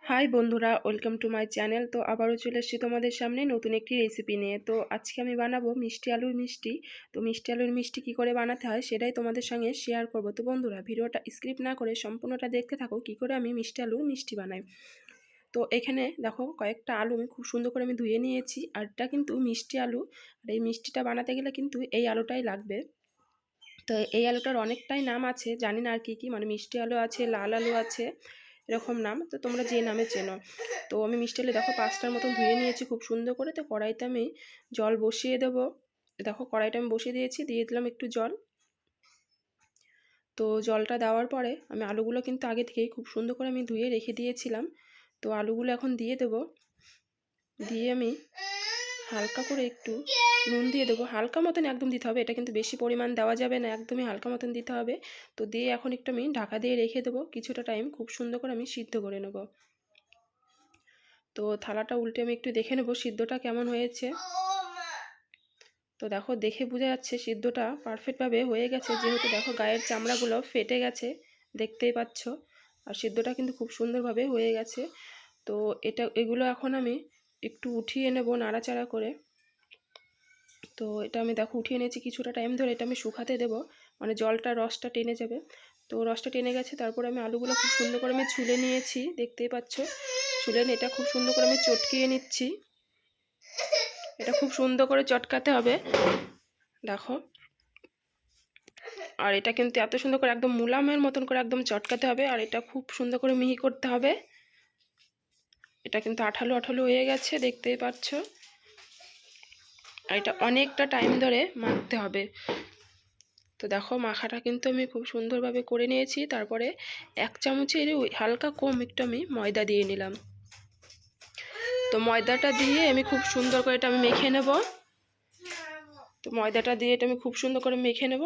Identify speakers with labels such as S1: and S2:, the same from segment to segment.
S1: High বন্ধুরা, welcome to my channel. তো আবারও চলে এসেছি তোমাদের সামনে নতুন একটি রেসিপি নিয়ে। তো আজকে আমি বানাবো মিষ্টি আলুর মিষ্টি। তো মিষ্টি আলুর মিষ্টি কী করে বানাতে হয় সেটাই তোমাদের সঙ্গে শেয়ার করব। তো বন্ধুরা, ভিডিওটা স্কিপ না করে সম্পূর্ণটা দেখতে থাকো কী করে আমি মিষ্টি আলুর মিষ্টি বানাই। তো এখানে দেখো কয়েকটা আলু আমি খুব সুন্দর করে আমি ধুয়ে নিয়েছি। আর এটা কিন্তু মিষ্টি আলু, আর এই মিষ্টিটা বানাতে গেলে কিন্তু এই আলুটাই লাগবে। তো এই আলুটার অনেকটাই নাম আছে, জানি না আর কি মানে মিষ্টি আলু আছে, লাল আলু আছে, এরকম নাম। তো তোমরা যে নামে চেনো। তো আমি মিষ্টি আলু দেখো 5টার মতন ধুয়ে নিয়েছি খুব সুন্দর করে। তো কড়াইতে আমি জল বসিয়ে দেবো। দেখো কড়াইটা আমি বসিয়ে দিয়েছি, দিয়ে দিলাম একটু জল। তো জলটা দেওয়ার পরে আমি আলুগুলো কিন্তু আগে থেকেই খুব সুন্দর করে আমি ধুয়ে রেখে দিয়েছিলাম। তো আলুগুলো এখন দিয়ে দেবো। দিয়ে আমি হালকা করে একটু নুন দিয়ে দেবো, হালকা মতন একদম দিতে হবে, এটা কিন্তু বেশি পরিমাণ দেওয়া যাবে না, একদমই হালকা মতন দিতে হবে। তো দিয়ে এখন একটু আমি ঢাকা দিয়ে রেখে দেবো কিছুটা টাইম, খুব সুন্দর করে আমি সিদ্ধ করে নেব। তো থালাটা উল্টে আমি একটু দেখে নেব সিদ্ধটা কেমন হয়েছে। তো দেখো দেখে বোঝা যাচ্ছে সিদ্ধটা পারফেক্টভাবে হয়ে গেছে, যেহেতু দেখো গায়ের চামড়াগুলো ফেটে গেছে, দেখতেই পাচ্ছ। আর সিদ্ধটা কিন্তু খুব সুন্দরভাবে হয়ে গেছে। তো এগুলো এখন আমি একটু উঠিয়ে নেব নাড়াচাড়া করে। তো এটা আমি দেখো উঠিয়ে নিয়েছি কিছুটা টাইম ধরে, এটা আমি শুকাতে দেবো, মানে জলটা রসটা টেনে যাবে। তো রসটা টেনে গেছে, তারপরে আমি আলুগুলো খুব সুন্দর করে আমি ছুলে নিয়েছি, দেখতেই পাচ্ছ। ছুলে নিয়ে এটা খুব সুন্দর করে আমি চটকিয়ে নিচ্ছি। এটা খুব সুন্দর করে চটকাতে হবে দেখো। আর এটা কিন্তু এত সুন্দর করে একদম মুলামের মতন করে একদম চটকাতে হবে, আর এটা খুব সুন্দর করে মিহি করতে হবে। এটা কিন্তু আঠালো আঠালো হয়ে গেছে, দেখতেই পাচ্ছ। আর এটা অনেকটা টাইম ধরে মাখতে হবে। তো দেখো মাখাটা কিন্তু আমি খুব সুন্দরভাবে করে নিয়েছি। তারপরে 1 চামচের হালকা কম একটু আমি ময়দা দিয়ে নিলাম। তো ময়দাটা দিয়ে আমি খুব সুন্দর করে এটা আমি মেখে নেব। তো ময়দাটা দিয়ে এটা আমি খুব সুন্দর করে মেখে নেব।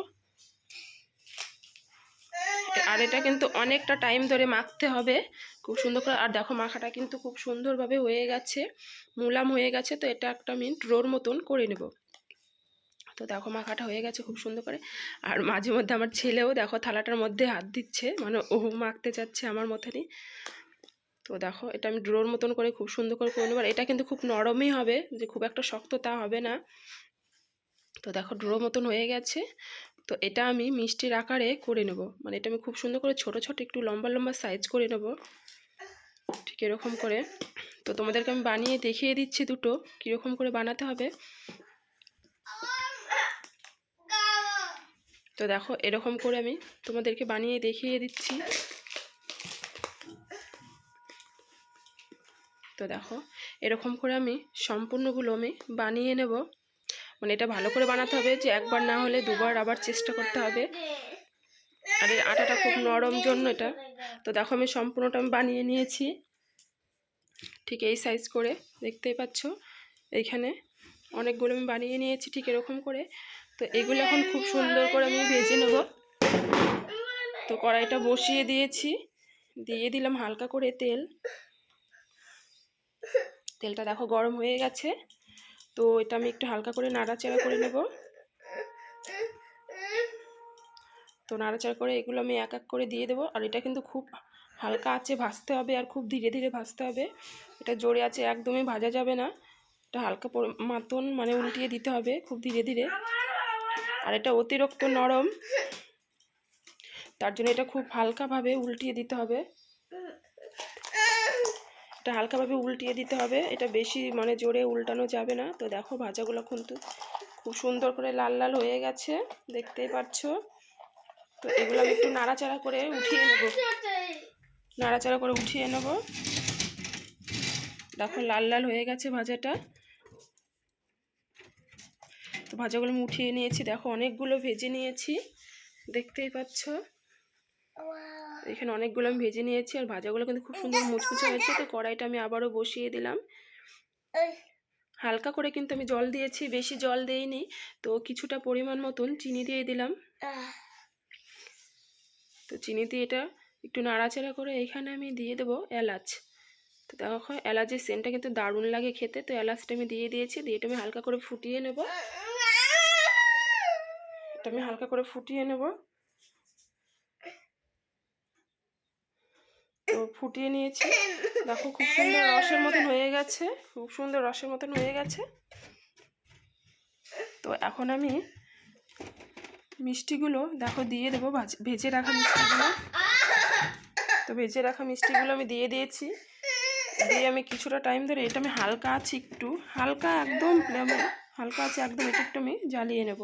S1: আর এটা কিন্তু অনেকটা টাইম ধরে মাখতে হবে খুব সুন্দর করে। আর দেখো মাখাটা কিন্তু খুব সুন্দরভাবে হয়ে গেছে, মুলাম হয়ে গেছে। তো এটা একটা আমি ডোর মতন করে নেব। তো দেখো মাখাটা হয়ে গেছে খুব সুন্দর করে। আর মাঝে মধ্যে আমার ছেলেও দেখো থালাটার মধ্যে হাত দিচ্ছে, মানে ও মাখতে চাচ্ছে আমার মতনই। তো দেখো এটা আমি ডোর মতন করে খুব সুন্দর করে নেব। এটা কিন্তু খুব নরমই হবে, যে খুব একটা শক্ত তা হবে না। তো দেখো ডোর মতন হয়ে গেছে। তো এটা আমি মিষ্টির আকারে করে নেব, মানে এটা আমি খুব সুন্দর করে ছোট ছোট একটু লম্বা লম্বা সাইজ করে নেব, ঠিক এরকম করে। তো তোমাদেরকে আমি বানিয়ে দেখিয়ে দিচ্ছি দুটো কীরকম করে বানাতে হবে। তো দেখো এরকম করে আমি তোমাদেরকে বানিয়ে দেখিয়ে দিচ্ছি। তো দেখো এরকম করে আমি সম্পূর্ণগুলো আমি বানিয়ে নেব, মানে এটা ভালো করে বানাতে হবে, যে একবার না হলে দুবার আবার চেষ্টা করতে হবে। আর এর আটাটা খুব নরম জন্য এটা। তো দেখো আমি সম্পূর্ণটা আমি বানিয়ে নিয়েছি ঠিক এই সাইজ করে, দেখতেই পাচ্ছ। এইখানে অনেকগুলো আমি বানিয়ে নিয়েছি ঠিক এরকম করে। তো এগুলো এখন খুব সুন্দর করে আমি ভেজে নেব। তো কড়াইটা বসিয়ে দিয়েছি, দিয়ে দিলাম হালকা করে তেল। তেলটা দেখো গরম হয়ে গেছে। তো এটা আমি একটু হালকা করে নাড়াচাড়া করে নেব। তো নাড়াচাড়া করে এগুলো আমি এক এক করে দিয়ে দেবো। আর এটা কিন্তু খুব হালকা আঁচে ভাজতে হবে, আর খুব ধীরে ধীরে ভাজতে হবে। এটা জোরে আছে একদমই ভাজা যাবে না, এটা হালকা মতন মানে উল্টিয়ে দিতে হবে খুব ধীরে ধীরে। আর এটা অতিরিক্ত নরম, তার জন্য এটা খুব হালকাভাবে উল্টিয়ে দিতে হবে। এটা হালকাভাবে উল্টিয়ে দিতে হবে, এটা বেশি মানে জোরে উল্টানো যাবে না। তো দেখো ভাজাগুলো কিন্তু খুব সুন্দর করে লাল লাল হয়ে গেছে, দেখতেই পাচ্ছ। তো এগুলো আমি একটু নাড়াচাড়া করে উঠিয়ে নেব, নাড়াচাড়া করে উঠিয়ে নেব। দেখো লাল লাল হয়ে গেছে ভাজাটা। তো ভাজাগুলো আমি উঠিয়ে নিয়েছি, দেখো অনেকগুলো ভেজে নিয়েছি, দেখতেই পাচ্ছ। এখানে অনেকগুলো আমি ভেজে নিয়েছি, আর ভাজাগুলো কিন্তু খুব সুন্দর মুচমুচে হয়েছে। তো কড়াইটা আমি আবারও বসিয়ে দিলাম। হালকা করে কিন্তু আমি জল দিয়েছি, বেশি জল দেইনি। তো কিছুটা পরিমাণ মতন চিনি দিয়ে দিলাম। তো চিনি দিয়ে এটা একটু নাড়াচাড়া করে এখানে আমি দিয়ে দেবো এলাচ। তো দেখো এলাচের সেন্টটা কিন্তু দারুণ লাগে খেতে। তো এলাচটা আমি দিয়ে দিয়েছি, দিয়ে এটা আমি হালকা করে ফুটিয়ে নেব। এটা আমি হালকা করে ফুটিয়ে নেব। তো ফুটিয়ে নিয়েছি, দেখো খুব সুন্দর রসের মতন হয়ে গেছে, খুব সুন্দর রসের মতন হয়ে গেছে। তো এখন আমি মিষ্টিগুলো দেখো দিয়ে দেবো, ভেজে রাখা মিষ্টিগুলো। তো ভেজে রাখা মিষ্টিগুলো আমি দিয়ে দিয়েছি, দিয়ে আমি কিছুটা টাইম ধরে এটা আমি হালকা আছে একটু হালকা একদম ফ্লেমে হালকা আছে একদম এটা একটু আমি জ্বালিয়ে নেব।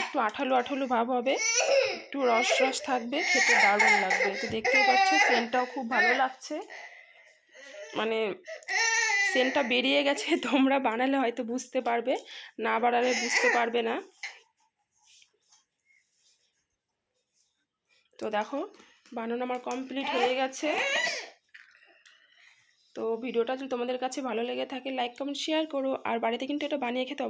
S1: একটু আঠালো আঠালো ভাব হবে, একটু রস রস থাকবে, খেতে দারুণ লাগবে। তো দেখতেই পাচ্ছ সেন্টটাও খুব ভালো লাগছে, মানে সেন্টটা বেরিয়ে গেছে। তোমরা বানালে হয়তো বুঝতে পারবে, না বানালে বুঝতে পারবে না। তো দেখো বানানো আমার কমপ্লিট হয়ে গেছে। তো ভিডিওটা যদি তোমাদের কাছে ভালো লেগে থাকে লাইক কমেন্ট শেয়ার করো, আর বাড়িতে কিন্তু এটা বানিয়ে খেতে